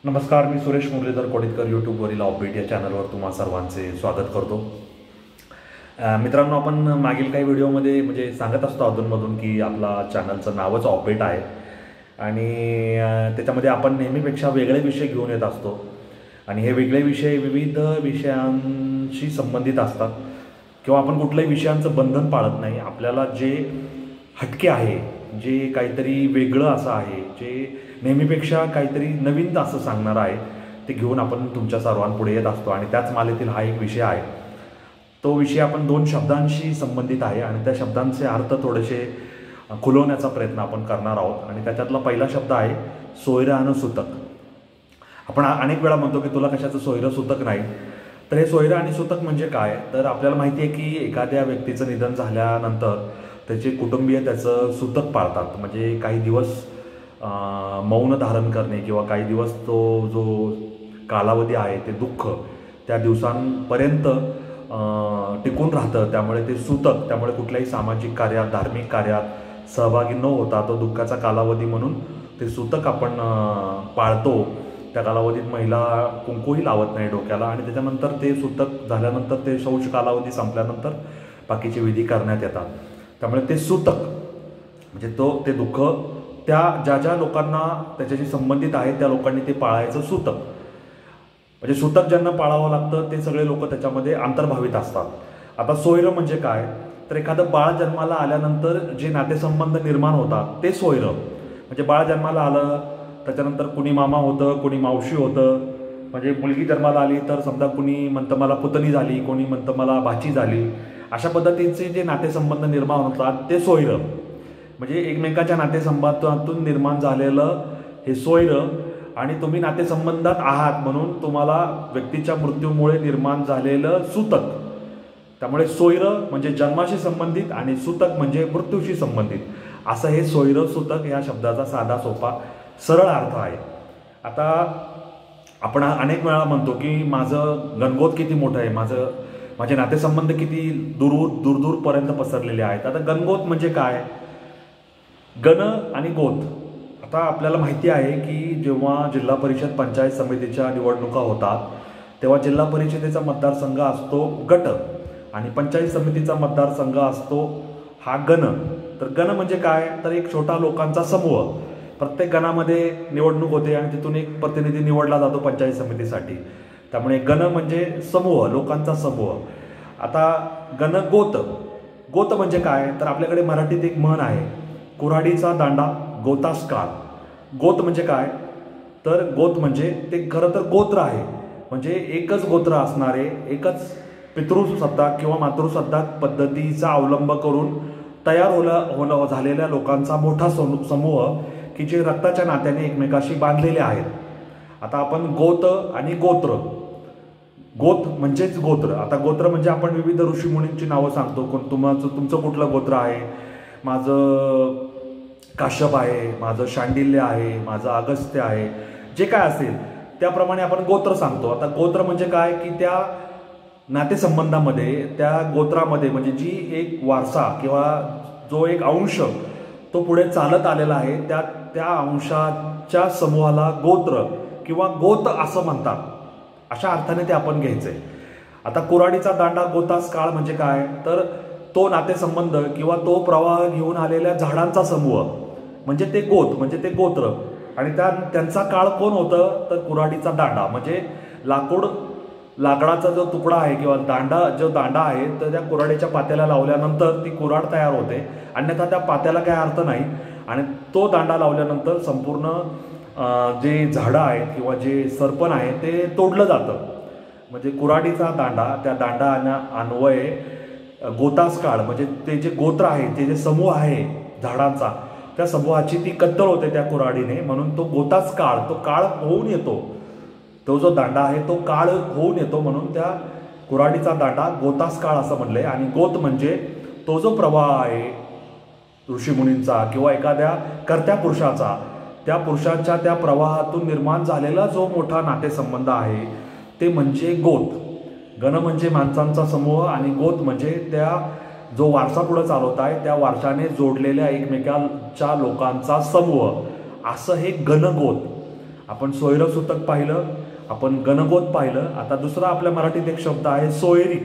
नमस्कार, मी सुरेश मुरलीधर कोडितकर यूट्यूबवरील ऑफबीट या चॅनलवर तुम्हा सर्वांचे स्वागत करतो। मित्रांनो, आपण मागील काही व्हिडिओमध्ये म्हणजे सांगत असतो अधूनमधून की आपला चॅनलचं नावच ऑफबीट आहे आणि त्याच्यामध्ये आपण नेहमीपेक्षा वेगळे विषय घेऊन येत असतो आणि हे वेगळे विषय विविध विषयांशी संबंधित असतात किंवा आपण कुठल्याही विषयांचं बंधन पाळत नाही। आपल्याला जे हटके आहे, जे काहीतरी वेगळं असं आहे, जे नेहमीपेक्षा काहीतरी नवीन असं सांगणार आहे, ते घेऊन आपण तुमच्या सर्वांपुढे येत असतो आणि त्याच मालेतील हा एक विषय आहे। तो विषय आपण दोन शब्दांशी संबंधित आहे आणि त्या शब्दांचे अर्थ थोडेसे खुलवण्याचा प्रयत्न आपण करणार आहोत आणि त्याच्यातला पहिला शब्द आहे सोयरं आणि सुतक। आपण अनेक वेळा म्हणतो की तुला कशाचं सोयरं सुतक नाही, तर हे सोयरं आणि सुतक म्हणजे काय? तर आपल्याला माहिती आहे की एखाद्या व्यक्तीचं निधन झाल्यानंतर त्याचे कुटुंबीय त्याचं सुतक पाळतात, म्हणजे काही दिवस मौन धारण करणे किंवा काही दिवस तो जो कालावधी आहे ते दुःख त्या दिवसांपर्यंत टिकून राहतं। त्यामुळे ते सुतक, त्यामुळे कुठल्याही सामाजिक कार्यात, धार्मिक कार्यात सहभागी न होता तो दुःखाचा कालावधी म्हणून ते सुतक आपण पाळतो। त्या कालावधीत महिला कुंकूही लावत नाही डोक्याला आणि त्याच्यानंतर ते सुतक झाल्यानंतर ते शौच कालावधी संपल्यानंतर बाकीचे विधी करण्यात येतात। त्यामुळे ते सुतक म्हणजे ते दुःख त्या ज्या लोकांना त्याच्याशी संबंधित आहे त्या लोकांनी ते पाळायचं सुतक। म्हणजे सुतक ज्यांना पाळावं लागतं ते सगळे लोक त्याच्यामध्ये अंतर्भावित असतात। आता सोयरं म्हणजे काय? तर एखादं बाळ जन्माला आल्यानंतर जे नातेसंबंध निर्माण होतात ते सोयरं। म्हणजे बाळ जन्माला आलं त्याच्यानंतर कुणी मामा होतं, कुणी मावशी होतं, म्हणजे मुलगी जन्माला आली तर समजा कुणी म्हणतं मला पुतणी झाली, कोणी म्हणतं मला भाची झाली, अशा पद्धतीचे जे नातेसंबंध निर्माण होतात ते सोयरं। म्हणजे एकमेकाच्या नातेसंबंधातून निर्माण झालेलं हे सोयरं आणि तुम्ही नातेसंबंधात आहात म्हणून तुम्हाला व्यक्तीच्या मृत्यूमुळे निर्माण झालेलं सुतक। त्यामुळे सोयरं म्हणजे जन्माशी संबंधित आणि सुतक म्हणजे मृत्यूशी संबंधित, असं हे सोयरं सुतक या शब्दाचा साधा सोपा सरळ अर्थ आहे। आता आपण अनेक वेळा म्हणतो की माझं गणगोत किती मोठं आहे, माझे नातेसंबंध किती दूरपर्यंत पसरलेले आहेत। आता गणगोत म्हणजे काय? गण आणि गोत। आता आपल्याला माहिती आहे की जेव्हा जिल्हा परिषद पंचायत समितीच्या निवडणुका होतात तेव्हा जिल्हा परिषदेचा मतदारसंघ असतो गट आणि पंचायत समितीचा मतदारसंघ असतो हा गण। तर गण म्हणजे काय? तर एक छोटा लोकांचा समूह। प्रत्येक गणामध्ये निवडणूक होते आणि तिथून एक प्रतिनिधी निवडला जातो पंचायत समितीसाठी। त्यामुळे गण म्हणजे समूह, लोकांचा समूह। आता गण गोत। गोत म्हणजे काय? तर आपल्याकडे मराठीत एक म्हण आहे, कुऱ्हाडीचा दांडा गोतास काळ। गोत म्हणजे काय? तर गोत म्हणजे ते खरं तर गोत्र आहे, म्हणजे एकच गोत्र असणारे, एकच पितृसत्ताक किंवा मातृसत्ताक पद्धतीचा अवलंब करून तयार झालेल्या लोकांचा मोठा समूह की जे रक्ताच्या नात्याने एकमेकाशी बांधलेले आहेत। आता आपण गोत आणि गोत्र, गोत म्हणजेच गोत्र। आता गोत्र म्हणजे आपण विविध ऋषीमुनींची नावं सांगतो, तुमचं कुठलं गोत्र आहे? माझं काश्यप आहे, माझं शांडिल्य आहे, माझं अगस्त्य आहे, जे काय असेल त्याप्रमाणे आपण गोत्र सांगतो। आता गोत्र म्हणजे काय की त्या नातेसंबंधामध्ये, त्या गोत्रामध्ये म्हणजे जी एक वारसा किंवा जो एक अंश तो पुढे चालत आलेला आहे त्या अंशाच्या समूहाला गोत्र किंवा गोत असं म्हणतात, अशा अर्थाने ते आपण घ्यायचंय। आता कुऱ्हाडीचा दांडा गोतास काळ म्हणजे काय? तर तो नातेसंबंध किंवा तो प्रवाह घेऊन आलेल्या झाडांचा समूह म्हणजे ते गोत, म्हणजे ते गोत्र। आणि त्यांचा काळ कोण होतं? तर कुऱ्हाडीचा दांडा म्हणजे लाकडाचा जो तुकडा आहे किंवा दांडा आहे तर त्या कुऱ्हाडीच्या पात्याला लावल्यानंतर ती कुऱ्हाड तयार होते, अन्यथा त्या पात्याला काही अर्थ नाही। आणि तो दांडा लावल्यानंतर संपूर्ण जे झाडं आहेत किंवा जे सरपण आहे ते तोडलं जातं। म्हणजे कुऱ्हाडीचा दांडा, त्या दांडा अन्वये गोतास काळ म्हणजे ते जे गोत्र आहे, ते जे समूह आहे झाडांचा, त्या समूहाची ती कत्तल होते त्या कुऱ्हाडीने, म्हणून तो गोतास काळ, तो काळ होऊन येतो, तो जो दांडा आहे तो काळ होऊन येतो, म्हणून त्या कुऱ्हाडीचा दांडा गोतास काळ असं म्हणलंय। आणि गोत म्हणजे तो जो प्रवाह आहे ऋषीमुनींचा किंवा एखाद्या कर्त्या पुरुषाचा, त्या पुरुषाच्या त्या प्रवाहातून निर्माण झालेला जो मोठा नातेसंबंध आहे ते म्हणजे गोत। गण म्हणजे माणसांचा समूह आणि गोत म्हणजे त्या जो वारसा पुढे चालवत आहे त्या वारशाने जोडलेल्या एकमेकांच्या लोकांचा समूह, असं हे गणगोत। आपण सोयरसूतक पाहिलं, आपण गणगोत पाहिलं. आता दुसरा आपल्या मराठीत एक शब्द आहे सोयरीक.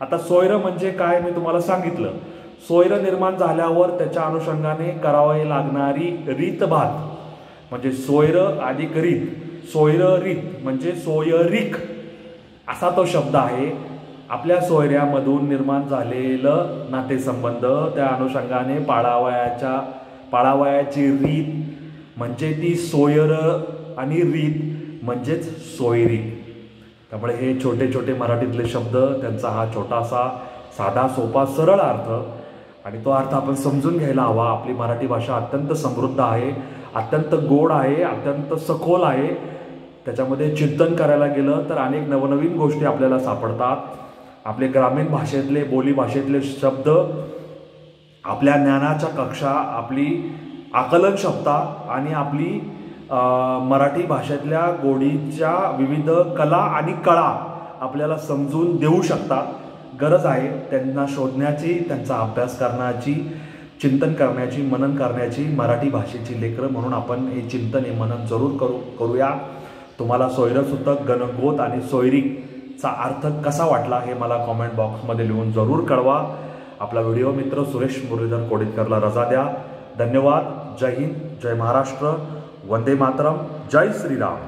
आता सोयर म्हणजे काय मी तुम्हाला सांगितलं. सोयर निर्माण झाल्यावर त्याच्या अनुषंगाने करावी लागणारी रीतभात म्हणजे सोयर अधिक रीत, सोयर रीत म्हणजे सोयरीक असा तो शब्द आहे. आपल्या सोयऱ्यामधून निर्माण झालेलं नातेसंबंध, त्या अनुषंगाने पाळावयाची रीत म्हणजे ती सोयर आणि रीत म्हणजेच सोयरीक. त्यामुळे हे छोटे छोटे मराठीतले शब्द, त्यांचा हा छोटासा साधा सोपा सरळ अर्थ, आणि तो अर्थ आपण समजून घ्यायला हवा. आपली मराठी भाषा अत्यंत समृद्ध आहे, अत्यंत गोड आहे, अत्यंत सखोल आहे. त्याच्यामध्ये चिंतन करायला गेलं तर अनेक नवनवीन गोष्टी आपल्याला सापडतात. आपले ग्रामीण भाषेतले, बोली भाषेतले शब्द आपल्या ज्ञानाच्या कक्षा, आपली आकलन क्षमता आणि आपली मराठी भाषेतल्या गोडीच्या विविध कला आणि कळा आपल्याला समजून देऊ शकतात. गरज आहे त्यांना शोधण्याची, त्यांचा अभ्यास करण्याची, चिंतन करण्याची, मनन करण्याची. मराठी भाषेची लेकरं म्हणून आपण हे चिंतन, हे मनन जरूर करूया. तुम्हाला सोयरसूतक, गणगोत आणि सोयरीकचा अर्थ कसा वाटला हे मला कॉमेंट बॉक्समध्ये लिहून जरूर कळवा. आपला व्हिडिओ मित्र सुरेश मुरलीधर कोडितकरला रजा द्या. धन्यवाद. जय हिंद, जय महाराष्ट्र, वंदे मातरम, जय श्रीराम.